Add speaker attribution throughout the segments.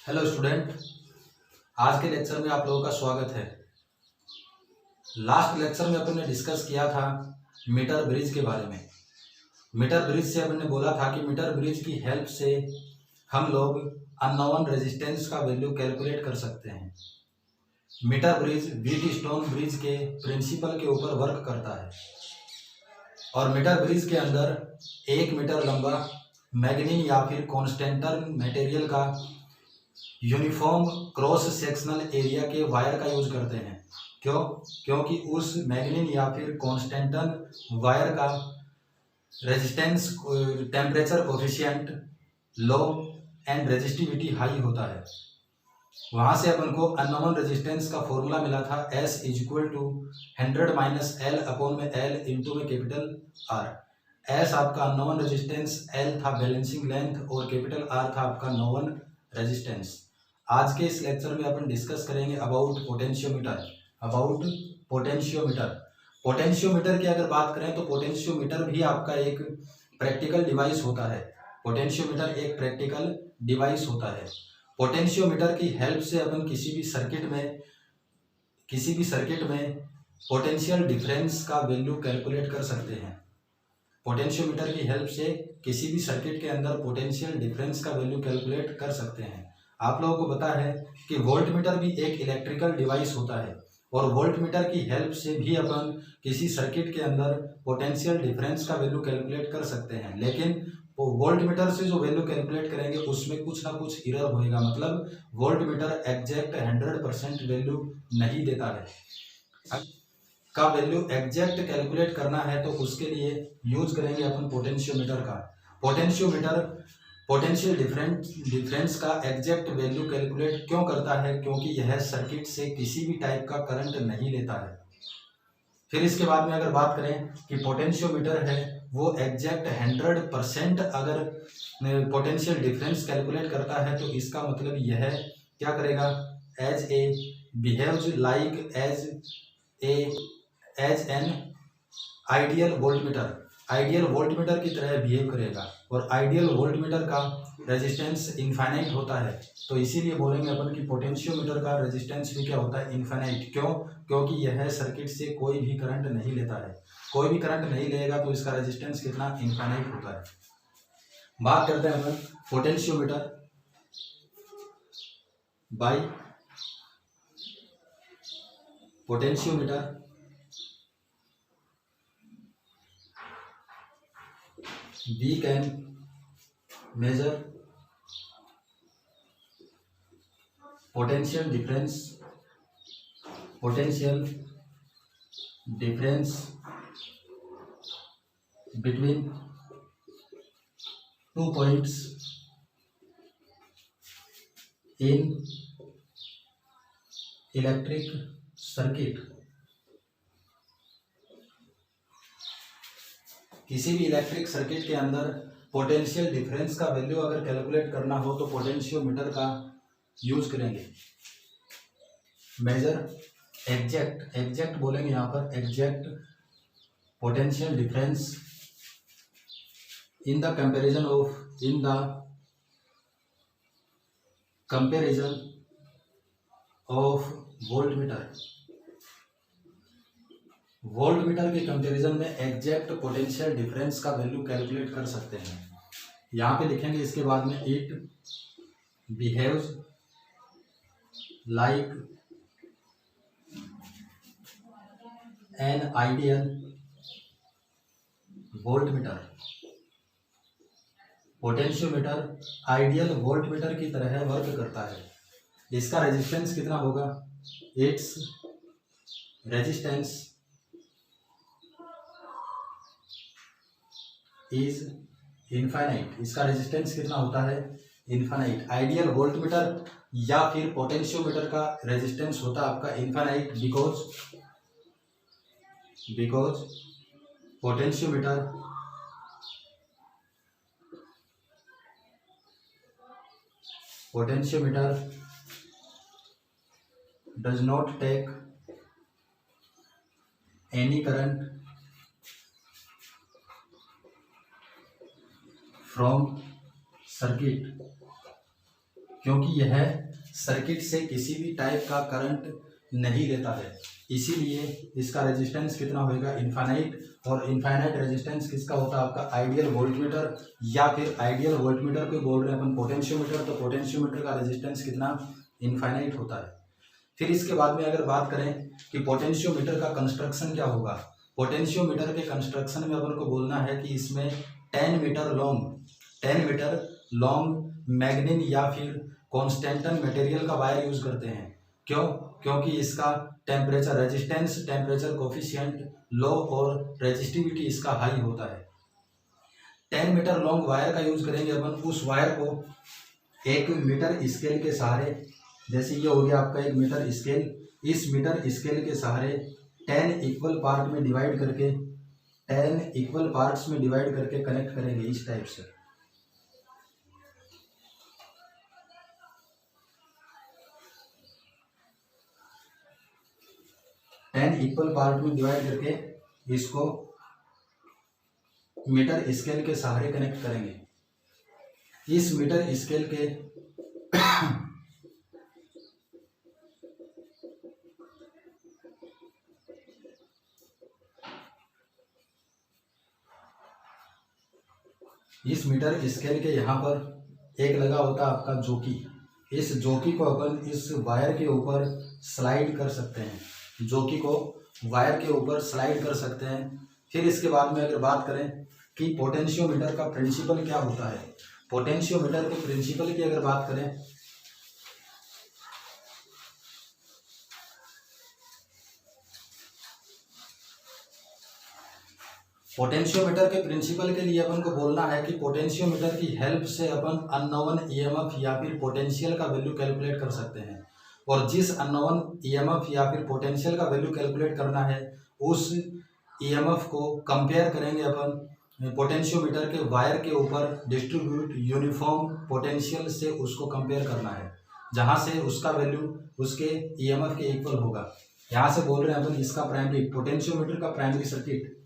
Speaker 1: Hello student, आज के lecture में आप लोगों का स्वागत है। लास्ट लेक्चर में अपन ने डिस्कस किया था मीटर ब्रिज के बारे में। मीटर ब्रिज से अपन ने बोला था कि मीटर ब्रिज की हेल्प से हम लोग अननोन रेजिस्टेंस का वैल्यू कैलकुलेट कर सकते हैं। Meter bridge Wheatstone bridge के प्रिंसिपल के ऊपर वर्क करता है और मीटर ब्रिज के अंदर 1 मीटर लंबा मैग्नीन या फिर कॉन्स्टेंटन मटेरियल का यूनिफॉर्म क्रॉस सेक्शनल एरिया के वायर का यूज करते हैं। क्योंकि उस मैग्नीन या फिर कॉन्स्टेंटन वायर का resistance temperature coefficient low and resistivity high होता है। वहाँ से अपन को अननोन रेजिस्टेंस का फॉर्मूला मिला था S is equal to 100 minus L upon में एल इंटू में कैपिटल आर। एस आपका अननोन रेजिस्टेंस, एल था बैलेंसिंग लेंथ और कैपिटल आर था आपका नोन रेजिस्टेंस। आज के इस लेक्चर में अपन डिस्कस करेंगे अबाउट पोटेंशियोमीटर। पोटेंशियोमीटर की अगर बात करें तो पोटेंशियोमीटर भी आपका एक प्रैक्टिकल डिवाइस होता है। पोटेंशियोमीटर एक प्रैक्टिकल डिवाइस होता है। पोटेंशियोमीटर की हेल्प से अपन किसी भी सर्किट में पोटेंशियल डिफरेंस का वैल्यू कैलकुलेट कर सकते हैं। पोटेंशियोमीटर की हेल्प से किसी भी सर्किट के अंदर पोटेंशियल डिफरेंस का वैल्यू कैलकुलेट कर सकते हैं। आप लोगों को पता है कि वोल्टमीटर भी एक इलेक्ट्रिकल डिवाइस होता है और वोल्टमीटर की हेल्प से भी अपन किसी सर्किट के अंदर पोटेंशियल डिफरेंस का वैल्यू कैलकुलेट कर सकते हैं। लेकिन वो वोल्टमीटर से जो वैल्यू कैलकुलेट करेंगे उसमें कुछ ना कुछ एरर होएगा, मतलब वोल्टमीटर एग्जैक्ट 100% वैल्यू नहीं देता है। का वैल्यू एग्जैक्ट कैलकुलेट करना है तो उसके लिए यूज करेंगे अपन पोटेंशियोमीटर का। पोटेंशियोमीटर पोटेंशियल डिफरेंस का एग्जैक्ट वैल्यू कैलकुलेट क्यों करता है? क्योंकि यह सर्किट से किसी भी टाइप का करंट नहीं लेता है। फिर इसके बाद में अगर बात करें कि पोटेंशियोमीटर है वो एग्जैक्ट 100% अगर पोटेंशियल डिफरेंस कैलकुलेट करता है तो इसका मतलब यह क्या करेगा? As a behaves like as an ideal voltmeter की तरह बिहेव करेगा और आइडियल वोल्टमीटर का रेजिस्टेंस इनफाइनाइट होता है। तो इसीलिए बोलेंगे अपन कि पोटेंशियोमीटर का रेजिस्टेंस भी क्या होता है? इनफाइनाइट। क्यों? क्योंकि यह सर्किट से कोई भी करंट नहीं लेता है। कोई भी करंट नहीं लेगा तो इसका रेजिस्टेंस कितना? इनफाइनाइट होता है। बात करते हैं अपन potentiometer by potentiometer we can measure potential difference between 2 points in electric circuit। किसी भी इलेक्ट्रिक सर्किट के अंदर पोटेंशियल डिफरेंस का वैल्यू अगर कैलकुलेट करना हो तो पोटेंशियोमीटर का यूज करेंगे। मेजर एग्जैक्ट बोलेंगे यहाँ पर exact potential difference in the comparison of voltmeter के कंपैरिजन में एग्जैक्ट पोटेंशियल डिफरेंस का वैल्यू कैलकुलेट कर सकते हैं। यहाँ पे लिखेंगे इसके बाद में it behaves like an ideal voltmeter. Potentiometer ideal voltmeter की तरह वर्क करता है। इसका रेजिस्टेंस कितना होगा? Its resistance is infinite. इसका रेजिस्टेंस कितना होता है? इनफाइनाइट। आइडियल वोल्टमीटर या फिर पोटेंशियोमीटर का रेजिस्टेंस होता है आपका infinite because potentiometer does not take any current from circuit। क्योंकि यह सर्किट से किसी भी टाइप का करंट नहीं लेता है, इसीलिए इसका रेजिस्टेंस कितना होगा, इनफाइनाइट। और इनफाइनाइट रेजिस्टेंस किसका होता है, आपका आइडियल वोल्टमीटर, या फिर आइडियल वोल्टमीटर को बोल रहे हैं अपन पोटेंशियोमीटर, तो पोटेंशियोमीटर का रेजिस्टेंस कितना, इनफाइनाइट होता है। फिर इसके बाद में अगर बात करें कि पोटेंशियोमीटर का कंस्ट्रक्शन क्या होगा, पोटेंशियोमीटर के कंस्ट्रक्शन में अपन को बोलना है कि इसमें 10 मीटर लॉन्ग मैग्नीन या फिर कॉन्स्टेंटन मटेरियल का वायर यूज करते हैं। क्यों, क्योंकि इसका टेम्परेचर रेजिस्टेंस, टेम्परेचर कोफिशिएंट लो और रेजिस्टिविटी इसका हाई होता है। 10 मीटर लॉन्ग वायर का यूज करेंगे अपन। उस वायर को एक मीटर स्केल के सहारे, जैसे ये हो गया आपका एक मीटर स्केल, इस मीटर स्केल के सहारे 10 इक्वल पार्ट में डिवाइड करके, 10 इक्वल पार्ट्स में डिवाइड करके कनेक्ट करेंगे इस टाइप से। इक्वल पार्ट में डिवाइड करके इसको मीटर स्केल के सहारे कनेक्ट करेंगे। इस मीटर स्केल के इस मीटर स्केल के यहाँ पर एक लगा होता है आपका जोकी। इस जोकी को अपन इस वायर के ऊपर स्लाइड कर सकते हैं, जोकी को वायर के ऊपर स्लाइड कर सकते हैं। फिर इसके बाद में अगर बात करें कि पोटेंशियोमीटर का प्रिंसिपल क्या होता है, पोटेंशियोमीटर के प्रिंसिपल की अगर बात करें, पोटेंशियोमीटर के प्रिंसिपल के लिए अपन को बोलना है कि पोटेंशियोमीटर की हेल्प से अपन अननोन ईएमएफ या फिर पोटेंशियल का वैल्यू कैलकुलेट कर सकते हैं। और जिस अननोन ईएमएफ या फिर पोटेंशियल का वैल्यू कैलकुलेट करना है, उस ईएमएफ को कंपेयर करेंगे अपन पोटेंशियोमीटर के वायर के ऊपर डिस्ट्रीब्यूट यूनिफॉर्म पोटेंशियल से, उसको कंपेयर करना है, जहां से उसका वैल्यू उसके ईएमएफ के इक्वल होगा। यहाँ से बोल रहे हैं अपन इसका प्राइमरी पोटेंशियोमीटर का प्राइमरी सर्किट,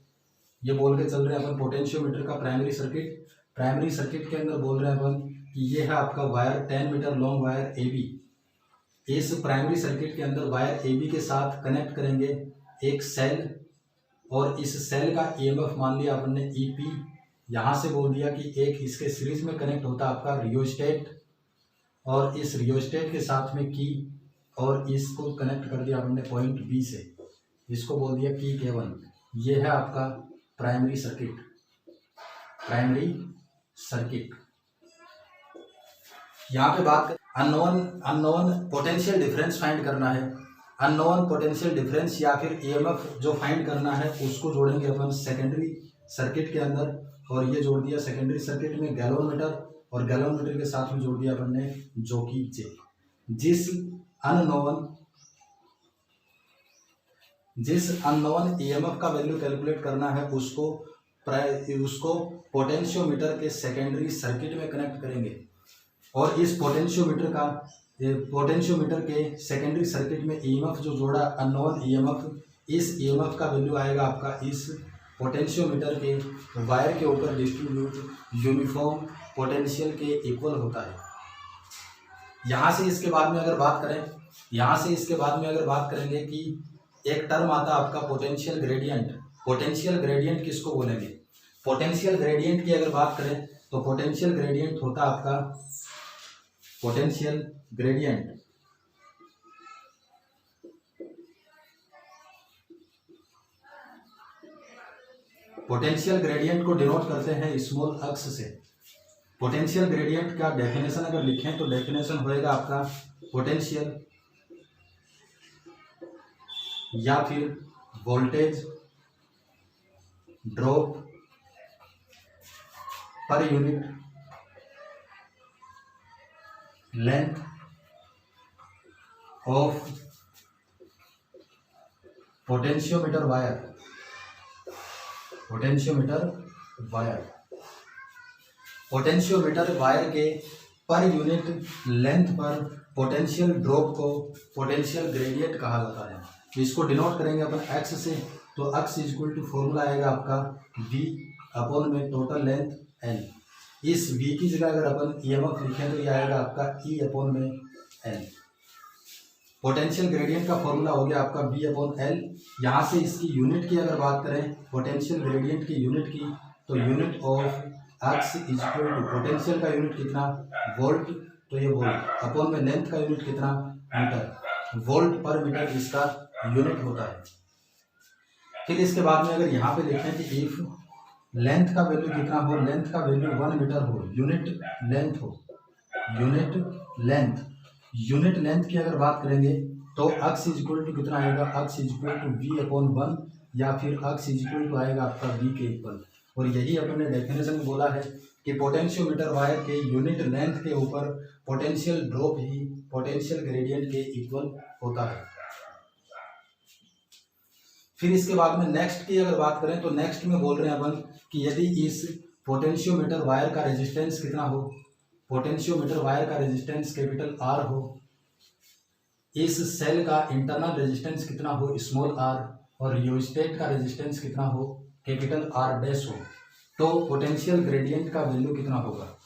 Speaker 1: ये बोल के चल रहे हैं अपन पोटेंशियोमीटर का प्राइमरी सर्किट। प्राइमरी सर्किट के अंदर बोल रहे हैं अपन कि ये है आपका wire 10 meter long wire AB। इस प्राइमरी सर्किट के अंदर वायर AB के साथ कनेक्ट करेंगे एक सेल, और इस सेल का EMF मान लिया अपन ने EP। यहाँ से बोल दिया कि एक इसके सीरीज में कनेक्ट होता है आपका रियोस्टेट, और इस रियोस्टेट के साथ में की, और इसको कनेक्ट कर दिया अपन ने पॉइंट B से, इसको बोल दिया की K1। ये है आपका प्राइमरी सर्किट, प्राइमरी सर्किट। यहाँ पे बात अननोन पोटेंशियल डिफरेंस फाइंड करना है। अननोन पोटेंशियल डिफरेंस या फिर EMF जो फाइंड करना है, उसको जोड़ेंगे अपन सेकेंडरी सर्किट के अंदर, और ये जोड़ दिया सेकेंडरी सर्किट में गैलोमीटर, और गैलोमीटर के साथ में जोड़ दिया अपन ने जोकी J। जिस अननोन EMF का वैल्यू कैलकुलेट करना है, उसको पोटेंशियोमीटर के सेकेंडरी सर्किट में कनेक्ट करेंगे, और इस पोटेंशियोमीटर के सेकेंडरी सर्किट में EMF जो जोड़ा अननोन EMF, इस EMF का वैल्यू आएगा आपका इस पोटेंशियोमीटर के वायर के ऊपर डिस्ट्रीब्यूट यूनिफॉर्म पोटेंशियल के इक्वल होता है। यहाँ से इसके बाद में अगर बात करेंगे कि एक टर्म आता है आपका पोटेंशियल ग्रेडियंट। पोटेंशियल ग्रेडियंट किसको बोलेंगे, पोटेंशियल ग्रेडियंट की अगर बात करें तो पोटेंशियल ग्रेडियंट होता है आपका पोटेंशियल ग्रेडियंट को डिनोट करते हैं स्मॉल अक्स से। पोटेंशियल ग्रेडियंट का डेफिनेशन अगर लिखें तो डेफिनेशन होएगा आपका पोटेंशियल या फिर voltage drop per unit length of potentiometer wire के पर यूनिट लेंथ पर पोटेंशियल ड्रॉप को पोटेंशियल ग्रेडियंट कहा जाता है। इसको डिनोट करेंगे अपन एक्स से, तो X is equal to formula आएगा आपका V अपॉन में टोटल लेंथ L। इस v की जगह अगर अपन EMF लिखें तो ये आएगा आपका E अपॉन में L। पोटेंशियल ग्रेडियंट का फॉर्मूला हो गया आपका V अपॉन L। यहाँ से इसकी यूनिट की अगर बात करें पोटेंशियल ग्रेडियंट की यूनिट की, तो unit of x equal to potential का यूनिट कितना वोल्ट, तो ये वोल्ट अपॉन में लेंथ का यूनिट कितना मीटर, वोल्ट पर मीटर इसका यूनिट होता है। फिर इसके बाद में अगर यहाँ पे देखें कि इफ लेंथ का वैल्यू कितना हो, लेंथ का वैल्यू 1 मीटर हो, यूनिट लेंथ हो, यूनिट लेंथ की अगर बात करेंगे तो x इक्वल टू कितना आएगा, x equal to v upon 1 या फिर x इक्वल टू आएगा आपका v के इक्वल। और यही अपने डेफिनेशन में बोला है कि पोटेंशियोमीटर वायर के यूनिट लेंथ के ऊपर पोटेंशियल ड्रॉप ही पोटेंशियल ग्रेडियंट के इक्वल होता है। फिर इसके बाद में नेक्स्ट की अगर बात करें तो नेक्स्ट में बोल रहे हैं अपन कि यदि इस पोटेंशियोमीटर वायर का रेजिस्टेंस कितना हो, पोटेंशियोमीटर वायर का रेजिस्टेंस कैपिटल R हो, इस सेल का इंटरनल रेजिस्टेंस कितना हो स्मॉल r, और रियोस्टेट का रेजिस्टेंस कितना हो कैपिटल R डैश हो, तो पोटेंशियल ग्रेडियंट का वैल्यू कितना होगा।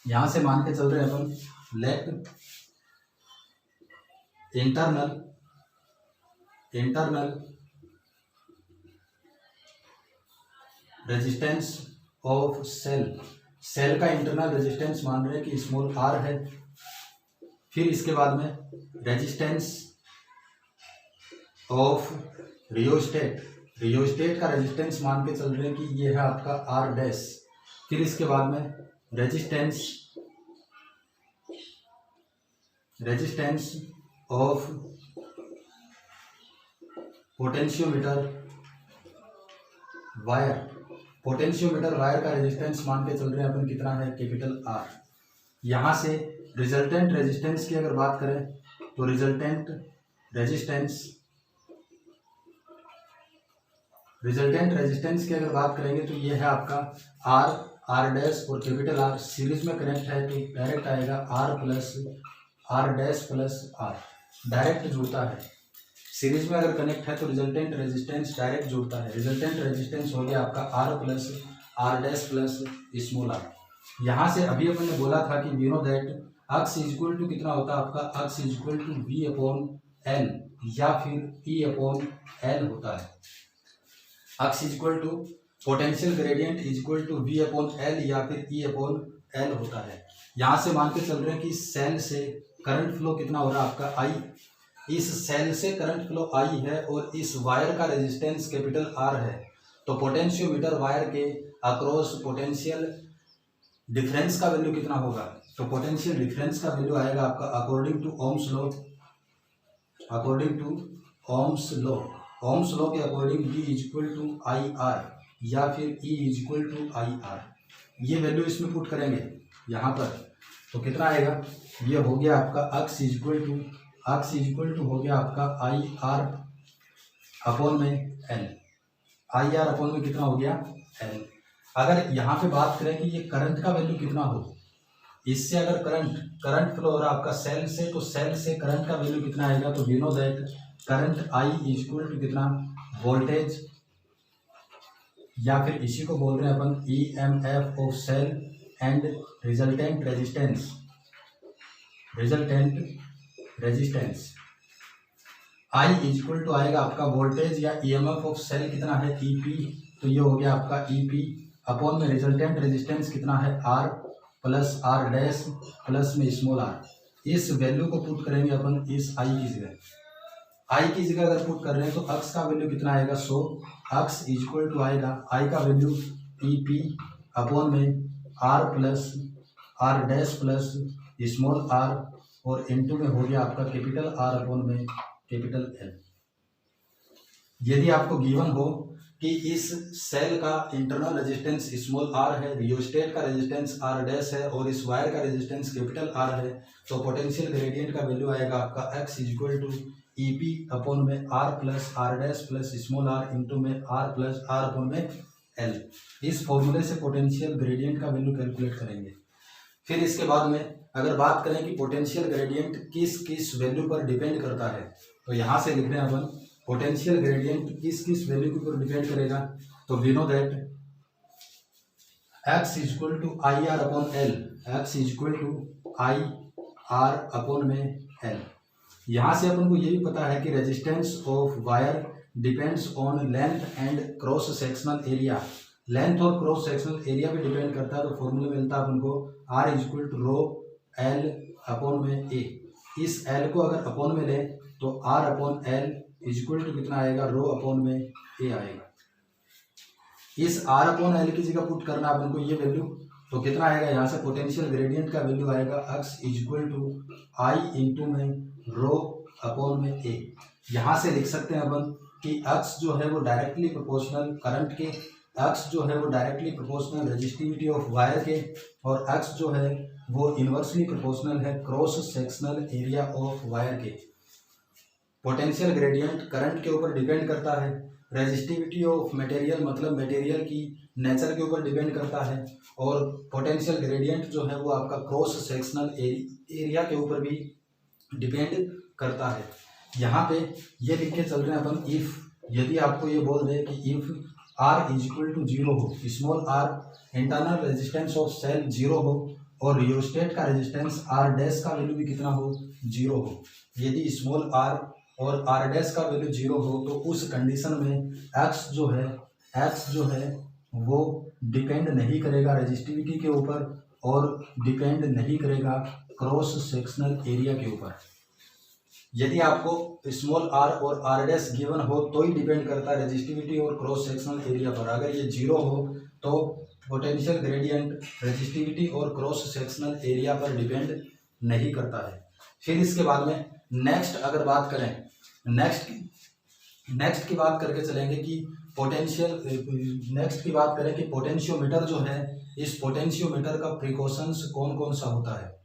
Speaker 1: यहां से मान के चल रहे हैं अपन let internal resistance of cell का इंटरनल रेजिस्टेंस मान रहे हैं कि स्मॉल r है। फिर इसके बाद में रेजिस्टेंस ऑफ रियोस्टेट का रेजिस्टेंस मान के चल रहे हैं कि ये है आपका R डैश। फिर इसके बाद में रेजिस्टेंस ऑफ पोटेंशियोमीटर वायर का रेजिस्टेंस मान के चल रहे हैं अपन कितना है कैपिटल R। यहाँ से रिजल्टेंट रेजिस्टेंस की अगर बात करें तो रिजल्टेंट रेजिस्टेंस की अगर बात करेंगे तो ये है आपका R डैश और कैपिटल R सीरीज में कनेक्ट है तो डायरेक्ट आएगा R dash plus R, direct जुड़ता है। सीरीज में अगर कनेक्ट है तो रिजल्टेंट रेजिस्टेंस डायरेक्ट जुड़ता है। रिजल्टेंट रेजिस्टेंस हो गया आपका R plus R dash plus small r। यहाँ से अभी अपन ने बोला था कि we know that x equal to कितना होता है आपका, x equal to v upon l या फिर e अपॉन l होता है। x equal to potential gradient equal to v upon l या फिर e अपॉन l होता है। यहाँ से मान के चल रहे हैं कि सेल से करंट फ्लो कितना हो रहा है आपका I, इस सेल से करंट फ्लो I है और इस वायर का रेजिस्टेंस कैपिटल R है, तो पोटेंशियोमीटर वायर के अक्रॉस पोटेंशियल डिफरेंस का वैल्यू कितना होगा, तो पोटेंशियल डिफरेंस का वैल्यू आएगा आपका अकॉर्डिंग टू ओम्स लॉ के according V equal to IR या फिर E इक्वल टू IR। ये वैल्यू इसमें पुट करेंगे यहाँ पर तो कितना आएगा, ये हो गया आपका x इक्वल टू हो गया आपका IR अपॉन में L, IR अपॉन में कितना हो गया L। अगर यहाँ पे बात करें कि ये करंट का वैल्यू कितना हो, इससे अगर करंट फ्लो हो रहा है आपका सेल से, तो सेल से करंट का वैल्यू कितना आएगा, तो we know that current I equal to कितना वोल्टेज या फिर इसी को बोल रहे हैं अपन EMF of cell and resultant resistance I equal to आएगा आपका वोल्टेज या EMF ऑफ सेल कितना है EP, तो ये हो गया आपका EP अपॉन में रिजल्टेंट रेजिस्टेंस कितना है R plus R dash plus में स्मॉल r। इस वैल्यू को पुट करेंगे अपन इस I की जगह अगर पुट कर रहे हैं तो x का वैल्यू कितना आएगा, सो x इक्वल टू आएगा I का वैल्यू EP अपॉन में R plus R dash plus small r और इनटू में हो गया आपका कैपिटल R अपॉन में कैपिटल L। यदि आपको गिवन हो कि इस सेल का इंटरनल रेजिस्टेंस स्मॉल r है, रियोस्टेट का रेजिस्टेंस R डैश है और इस वायर का रेजिस्टेंस कैपिटल R है, तो पोटेंशियल ग्रेडियंट का वैल्यू आएगा आपका x equal to EP upon में R plus R dash plus small r into में R प्लस R अपॉन में L। इस फॉर्मूले से पोटेंशियल ग्रेडियंट का वैल्यू कैलकुलेट करेंगे। फिर इसके बाद में अगर बात करें कि पोटेंशियल ग्रेडियंट किस वैल्यू पर डिपेंड करता है, तो यहाँ से लिख रहे हैं अपन पोटेंशियल ग्रेडियंट किस वैल्यू के ऊपर डिपेंड करेगा, तो we know that X is equal to I R upon L, X is equal to I R upon में एल। यहाँ से अपन को ये भी पता है कि resistance of wire depends on length and cross sectional area, length और क्रॉस सेक्शनल एरिया पे डिपेंड करता है। तो फॉर्मूला मिलता है अपन को R is equal to rho L upon में ए। इस एल को अगर अपॉन में लें तो R upon L is equal to कितना आएगा, रो अपॉन में ए आएगा। इस आर अपॉन एल की जगह पुट करना अपन को ये वैल्यू, तो कितना आएगा यहाँ से पोटेंशियल ग्रेडियंट का वैल्यू आएगा X is equal to I into में रो अपॉन में ए। यहाँ से लिख सकते हैं अपन कि एक्स जो है वो डायरेक्टली प्रोपोर्शनल करंट के, एक्स जो है वो directly proportional resistivity of wire के, और एक्स जो है वो इन्वर्सली प्रोपोर्शनल है cross sectional area of wire के। पोटेंशियल ग्रेडियंट करंट के ऊपर डिपेंड करता है, रेजिस्टिविटी ऑफ मटेरियल मतलब मटेरियल की नेचर के ऊपर डिपेंड करता है, और पोटेंशियल ग्रेडियंट जो है वो आपका क्रॉस सेक्शनल एरिया के ऊपर भी डिपेंड करता है। यहाँ पे ये लिख के चल रहे हैं अपन, इफ यदि आपको ये बोल दे कि if R is equal to zero हो, small R internal resistance of cell zero हो और रियोस्टेट का रेजिस्टेंस आर डैश का वैल्यू भी कितना हो, जीरो हो। यदि स्मॉल आर और आर डैश का वैल्यू जीरो हो तो उस कंडीशन में एक्स जो है वो डिपेंड नहीं करेगा रेजिस्टिविटी के ऊपर और डिपेंड नहीं करेगा क्रॉस सेक्शनल एरिया के ऊपर। यदि आपको स्मॉल आर और आर डैश गिवन हो तो ही डिपेंड करता है रेजिस्टिविटी और क्रॉस सेक्शनल एरिया पर। अगर ये जीरो हो तो पोटेंशियल ग्रेडियंट रेजिस्टिविटी और क्रॉस सेक्शनल एरिया पर डिपेंड नहीं करता है। फिर इसके बाद में नेक्स्ट अगर बात करें, नेक्स्ट की बात करके चलेंगे कि नेक्स्ट की बात करें कि पोटेंशियोमीटर जो है, इस पोटेंशियोमीटर का प्रिकॉशंस कौन कौन सा होता है।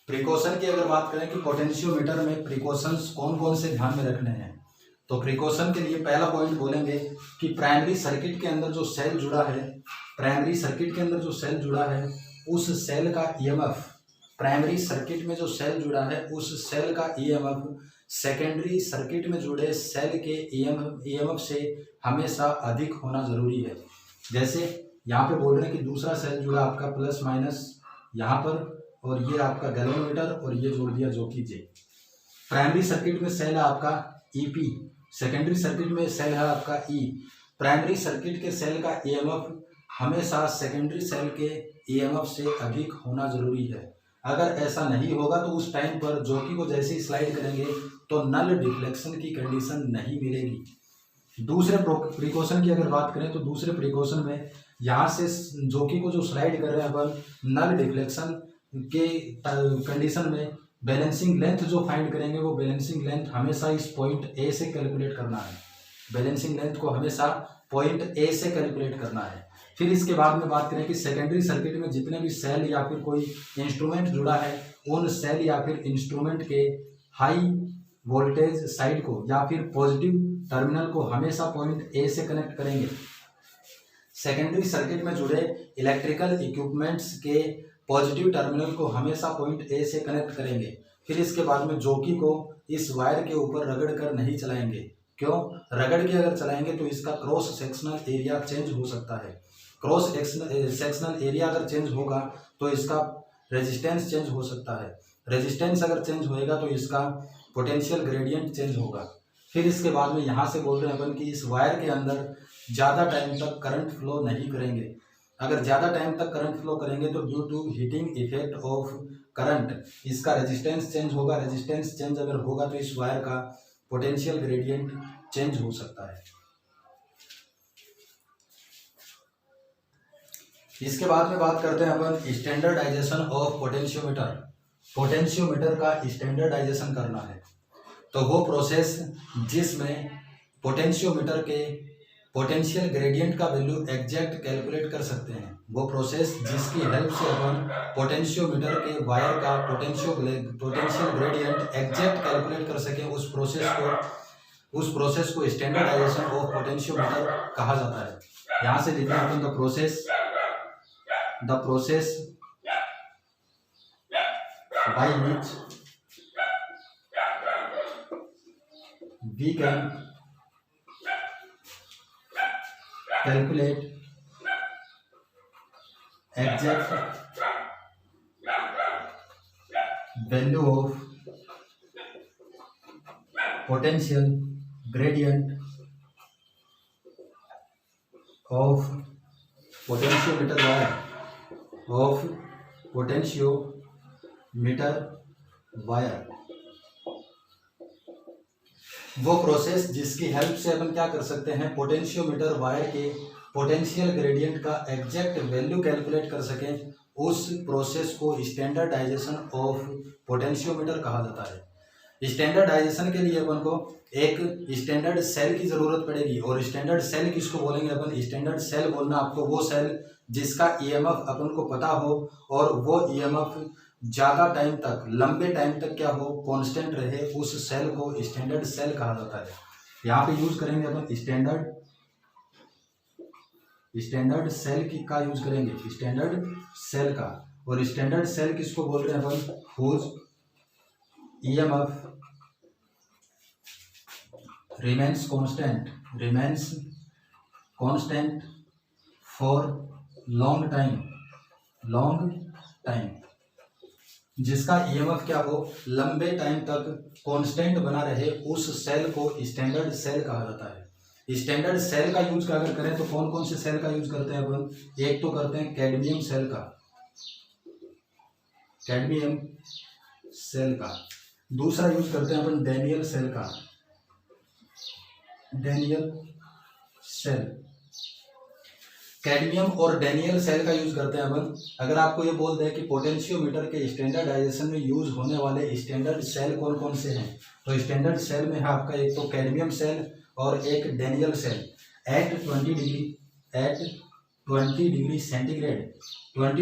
Speaker 1: प्रिकॉशन की अगर बात करें कि पोटेंशियोमीटर में प्रिकॉशंस कौन कौन से ध्यान में रखने हैं, तो प्रिकॉशन के लिए पहला पॉइंट बोलेंगे कि प्राइमरी सर्किट के अंदर जो सेल जुड़ा है, प्राइमरी सर्किट के अंदर जो सेल जुड़ा है उस सेल का ईएमएफ, प्राइमरी सर्किट में जो सेल जुड़ा है उस सेल का ईएमएफ सेकेंडरी सर्किट में जुड़े सेल के ईएमएफ से हमेशा अधिक होना जरूरी है। जैसे यहाँ पे बोल रहे हैं कि दूसरा सेल जुड़ा आपका प्लस माइनस यहाँ पर, और ये आपका गैल्वेनोमीटर और ये जोड़ दिया जो कि जे। प्राइमरी सर्किट में सेल है आपका ईपी, सेकेंडरी सर्किट में सेल है आपका ई। प्राइमरी सर्किट के सेल का ईएमएफ हमेशा सेकेंडरी सेल के ईएमएफ से अधिक होना जरूरी है। अगर ऐसा नहीं होगा तो उस टाइम पर जॉकी को जैसे ही स्लाइड करेंगे तो नल डिफ्लेक्शन की कंडीशन नहीं मिलेगी। दूसरे प्रिकॉशन की अगर बात करें तो दूसरे प्रिकॉशन में यहाँ से जॉकी को जो स्लाइड कर रहे हैं अपन, नल डिफ्लेक्शन के कंडीशन में बैलेंसिंग लेंथ जो फाइंड करेंगे वो बैलेंसिंग लेंथ हमेशा इस पॉइंट ए से कैलकुलेट करना है। बैलेंसिंग लेंथ को हमेशा पॉइंट ए से कैलकुलेट करना है। फिर इसके बाद में बात करें कि सेकेंडरी सर्किट में जितने भी सेल या फिर कोई इंस्ट्रूमेंट जुड़ा है उन सेल या फिर इंस्ट्रूमेंट के हाई वोल्टेज साइड को या फिर पॉजिटिव टर्मिनल को हमेशा पॉइंट ए से कनेक्ट करेंगे। सेकेंडरी सर्किट में जुड़े इलेक्ट्रिकल इक्विपमेंट्स के पॉजिटिव टर्मिनल को हमेशा पॉइंट ए से कनेक्ट करेंगे। फिर इसके बाद में जॉकी को इस वायर के ऊपर रगड़ कर नहीं चलाएंगे। क्यों? रगड़ के अगर चलाएंगे तो इसका क्रॉस सेक्शनल एरिया चेंज हो सकता है। क्रॉस सेक्शनल एरिया अगर चेंज होगा तो इसका रेजिस्टेंस चेंज हो सकता है। रेजिस्टेंस अगर चेंज होएगा तो इसका पोटेंशियल ग्रेडियंट चेंज होगा। फिर इसके बाद में यहाँ से बोल रहे हैं अपन कि इस वायर के अंदर ज़्यादा टाइम तक करंट फ्लो नहीं करेंगे। अगर ज़्यादा टाइम तक करंट फ्लो करेंगे तो due to heating effect of current इसका रेजिस्टेंस चेंज होगा। रेजिस्टेंस चेंज अगर होगा तो इस वायर का पोटेंशियल ग्रेडियंट चेंज हो सकता है। इसके बाद में बात करते हैं अपन स्टैंडर्डाइजेशन ऑफ पोटेंशियोमीटर। पोटेंशियोमीटर का स्टैंडर्डाइजेशन करना है तो वो प्रोसेस जिसमें पोटेंशियोमीटर के पोटेंशियल ग्रेडियंट का वैल्यू एग्जैक्ट कैलकुलेट कर सकते हैं, वो प्रोसेस जिसकी हेल्प से अपन पोटेंशियोमीटर के वायर का पोटेंशियल ग्रेडियंट एग्जैक्ट कैलकुलेट कर सकें, उस प्रोसेस को स्टैंडर्डाइजेशन ऑफ पोटेंशियोमीटर कहा जाता है। यहाँ से लिखते हैं upon the process by which we can calculate exact value of potential gradient of potentiometer wire वो प्रोसेस जिसकी हेल्प से अपन क्या कर सकते हैं, पोटेंशियोमीटर वायर के पोटेंशियल ग्रेडियंट का एग्जैक्ट वैल्यू कैलकुलेट कर सकें, उस प्रोसेस को स्टैंडर्डाइजेशन ऑफ पोटेंशियोमीटर कहा जाता है। स्टैंडर्डाइजेशन के लिए अपन को एक स्टैंडर्ड सेल की जरूरत पड़ेगी, और स्टैंडर्ड सेल किसको बोलेंगे अपन, स्टैंडर्ड सेल बोलना आपको वो सेल जिसका ईएमएफ अपन को पता हो और वो ईएमएफ ज़्यादा टाइम तक, लंबे टाइम तक क्या हो, कांस्टेंट रहे, उस सेल को स्टैंडर्ड सेल कहा जाता है। यहाँ पे यूज करेंगे अपन स्टैंडर्ड सेल की का यूज करेंगे, स्टैंडर्ड सेल का। और स्टैंडर्ड सेल किसको बोल रहे हैं अपन, whose EMF remains constant for long time, जिसका ईएमएफ क्या हो, लंबे टाइम तक कांस्टेंट बना रहे, उस सेल को स्टैंडर्ड सेल कहा जाता है। स्टैंडर्ड सेल का यूज अगर करें तो कौन कौन से सेल का यूज करते हैं अपन, एक तो करते हैं कैडमियम सेल का, दूसरा यूज करते हैं अपन डेनियल सेल। कैडमियम और डेनियल सेल का यूज करते हैं अपन। अगर आपको ये बोल दें कि पोटेंशियोमीटर के स्टैंडर्डाइजेशन में यूज होने वाले स्टैंडर्ड सेल कौन कौन से हैं, तो स्टैंडर्ड सेल में है आपका एक तो कैडमियम सेल और एक Daniell cell. At 20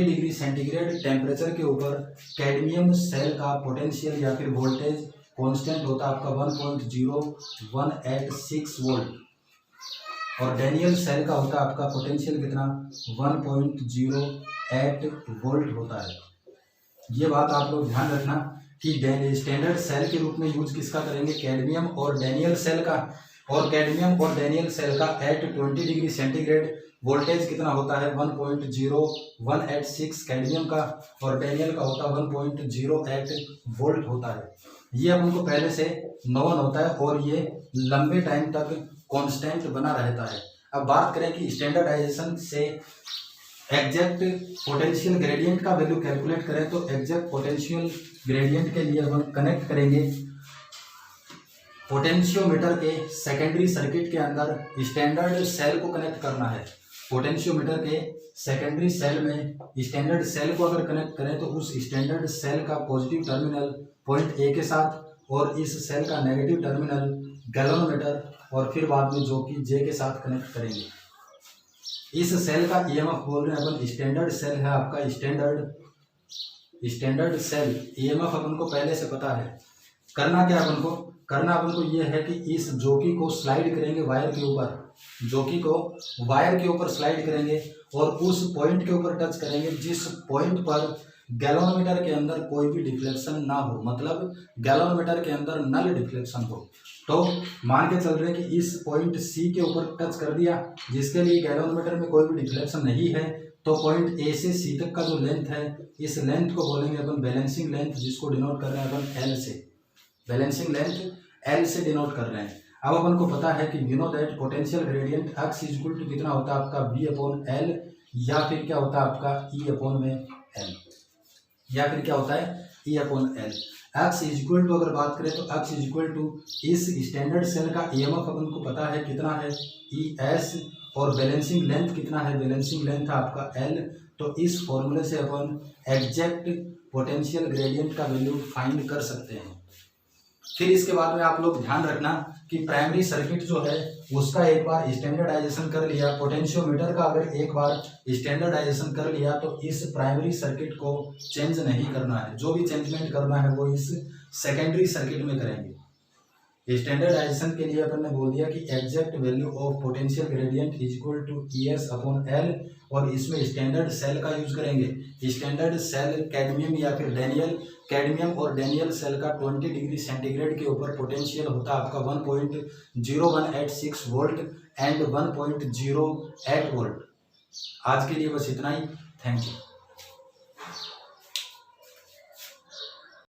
Speaker 1: degree centigrade temperature के ऊपर कैडमियम सेल का पोटेंशियल या फिर वोल्टेज कांस्टेंट होता है आपका 1.0186 वोल्ट, और डेनियल सेल का होता है आपका पोटेंशियल कितना, 1.08 वोल्ट होता है। ये बात आप लोग ध्यान रखना कि स्टैंडर्ड सेल के रूप में यूज किसका करेंगे, कैडमियम और डेनियल सेल का। और कैडमियम और डेनियल सेल का एट 20 डिग्री सेंटीग्रेड वोल्टेज कितना होता है, 1.0186 कैडमियम का, और डेनियल का होता है 1.08 वोल्ट होता है। ये अपन को पहले से नोन होता है और ये लंबे टाइम तक कांस्टेंट बना रहता है। अब बात करें कि स्टैंडर्डाइजेशन से एग्जैक्ट पोटेंशियल ग्रेडियंट का वैल्यू कैलकुलेट करें, तो एग्जैक्ट पोटेंशियल ग्रेडियंट के लिए अपन कनेक्ट करेंगे पोटेंशियोमीटर के सेकेंडरी सर्किट के अंदर स्टैंडर्ड सेल को कनेक्ट करना है। पोटेंशियोमीटर के सेकेंडरी सेल में स्टैंडर्ड सेल को अगर कनेक्ट करें तो उस स्टैंडर्ड सेल का पॉजिटिव टर्मिनल पॉइंट ए के साथ और इस सेल का नेगेटिव टर्मिनल गैल्वेनोमीटर और फिर बाद में जो कि जे के साथ कनेक्ट करेंगे। इस सेल का ईएमएफ बोल रहे हैं अपन, स्टैंडर्ड सेल है आपका, स्टैंडर्ड सेल ईएमएफ अपन को पहले से पता है। करना क्या अपन को ये है कि इस जोकी को स्लाइड करेंगे वायर के ऊपर, जोकी को वायर के ऊपर स्लाइड करेंगे और उस पॉइंट के ऊपर टच करेंगे जिस पॉइंट पर गैल्वेनोमीटर के अंदर कोई भी डिफ्लेक्शन ना हो, मतलब गैल्वेनोमीटर के अंदर नल डिफ्लेक्शन हो। तो मान के चल रहे हैं कि इस पॉइंट सी के ऊपर टच कर दिया, जिसके लिए गैल्वेनोमीटर में कोई भी डिफ्लेक्शन नहीं है, तो पॉइंट ए से सी तक का जो लेंथ है, इस लेंथ को बोलेंगे अपन बैलेंसिंग लेंथ, जिसको डिनोट कर रहे हैं अपन एल से। बैलेंसिंग लेंथ एल से डिनोट कर रहे हैं। अब अपन को पता है कि we know that potential gradient X is equal to कितना होता है आपका वी अपॉन एल, या फिर क्या होता है आपका ई अपॉन में एल, या फिर क्या होता है E upon L. X is equal to अगर बात करें तो एक्स इज इक्वल टू इस स्टैंडर्ड सेल का ईएमएफ अपन को पता है कितना है ई एस, और बैलेंसिंग लेंथ कितना है, बैलेंसिंग लेंथ है आपका एल। तो इस फॉर्मूले से अपन एग्जैक्ट पोटेंशियल ग्रेडियंट का वैल्यू फाइंड कर सकते हैं। फिर इसके बाद में आप लोग ध्यान रखना कि प्राइमरी सर्किट जो है उसका एक बार स्टैंडर्डाइजेशन कर लिया, पोटेंशियोमीटर का अगर एक बार स्टैंडर्डाइजेशन कर लिया तो इस प्राइमरी सर्किट को चेंज नहीं करना है, जो भी चेंजमेंट करना है वो इस सेकेंडरी सर्किट में करेंगे। स्टैंडर्डाइजेशन के लिए अपन ने बोल दिया कि exact value of potential gradient is equal to E S upon L, और इसमें स्टैंडर्ड सेल का यूज करेंगे। स्टैंडर्ड सेल कैडमियम या फिर डेनियल, कैडमियम और डेनियल सेल का 20 डिग्री सेंटीग्रेड के ऊपर पोटेंशियल होता है आपका 1.0186 वोल्ट। And 1.08 volt. आज के लिए बस इतना ही। Thank you.